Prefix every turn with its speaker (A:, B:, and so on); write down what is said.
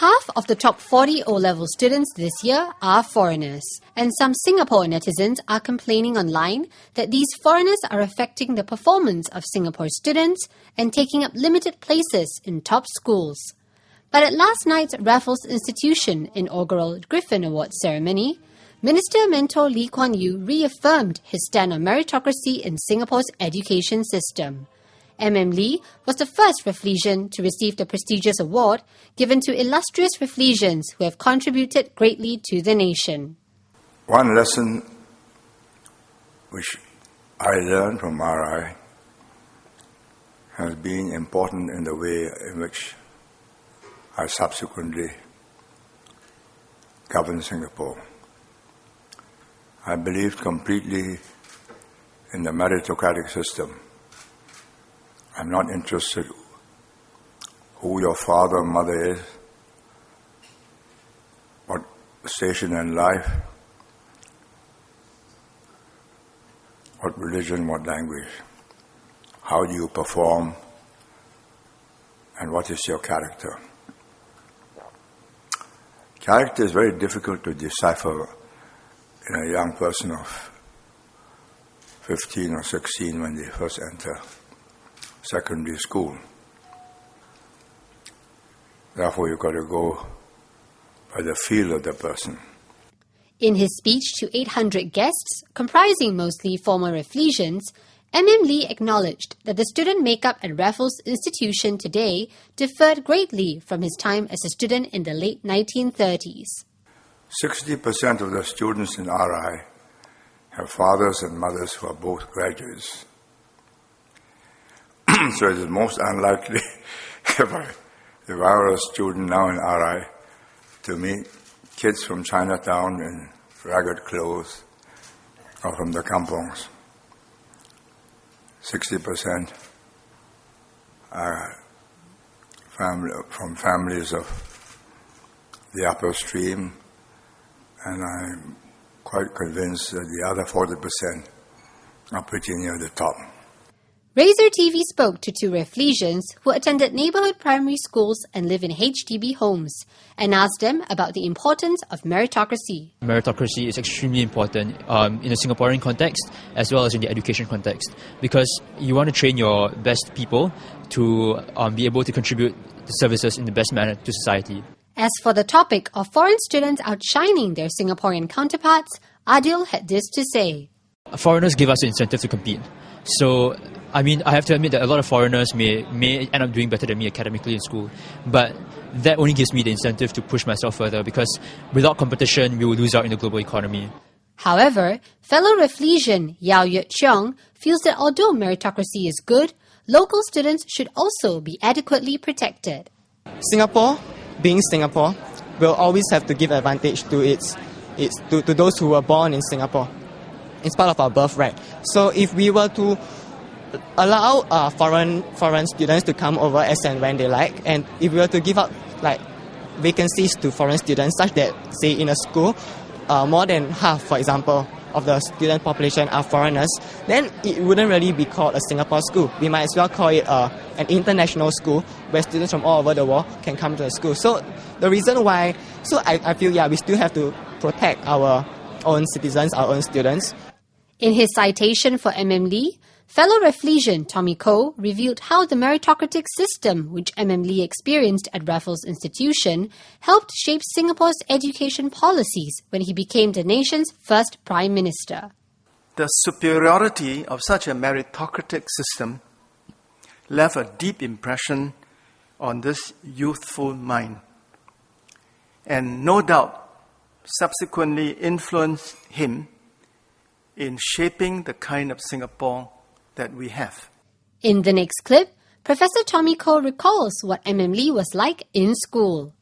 A: half of the top 40 O-level students this year are foreigners, and some Singapore netizens are complaining online that these foreigners are affecting the performance of Singapore students and taking up limited places in top schools. But at last night's Raffles Institution inaugural Gryphon Award ceremony, Minister Mentor Lee Kuan Yew reaffirmed his stand on meritocracy in Singapore's education system. Lee was the first Rafflesian to receive the prestigious award given to illustrious Rafflesians who have contributed greatly to the nation.
B: One lesson which I learned from RI has been important in the way in which I subsequently governed Singapore. I believed completely in the meritocratic system. I'm not interested who your father or mother is, what station in life, what religion, what language, how do you perform, and what is your character. Character is very difficult to decipher in a young person of 15 or 16 when they first enter secondary school. Therefore, you've got to go by the feel of the person.
A: In his speech to 800 guests, comprising mostly former Rafflesians, Lee acknowledged that the student makeup at Raffles Institution today differed greatly from his time as a student in the late 1930s.
B: 60% of the students in RI have fathers and mothers who are both graduates. So it is most unlikely if I were a student now in RI to meet kids from Chinatown in ragged clothes or from the kampongs. 60% are from families of the upper stream, and I'm quite convinced that the other 40% are pretty near the top.
A: Razor TV spoke to two Rafflesians who attended neighbourhood primary schools and live in HDB homes and asked them about the importance of meritocracy.
C: Meritocracy is extremely important in a Singaporean context as well as in the education context, because you want to train your best people to be able to contribute the services in the best manner to society.
A: As for the topic of foreign students outshining their Singaporean counterparts, Adil had this to say.
C: Foreigners give us the incentive to compete. So, I have to admit that a lot of foreigners may end up doing better than me academically in school, but that only gives me the incentive to push myself further, because without competition, we will lose out in the global economy.
A: However, fellow Rafflesian Yao Yut Cheong feels that although meritocracy is good, local students should also be adequately protected.
D: Singapore, being Singapore, will always have to give advantage to to those who were born in Singapore. It's part of our birthright. So if we were to allow foreign students to come over as and when they like, and if we were to give out vacancies to foreign students such that, say, in a school, more than half, for example, of the student population are foreigners, then it wouldn't really be called a Singapore school. We might as well call it an international school where students from all over the world can come to the school. So the reason why, I feel, we still have to protect our own citizens, our own students.
A: In his citation for Lee, fellow Rafflesian Tommy Koh revealed how the meritocratic system which Lee experienced at Raffles Institution helped shape Singapore's education policies when he became the nation's first Prime Minister.
E: The superiority of such a meritocratic system left a deep impression on this youthful mind, and no doubt subsequently influenced him in shaping the kind of Singapore that we have.
A: In the next clip, Professor Tommy Koh recalls what Lee was like in school.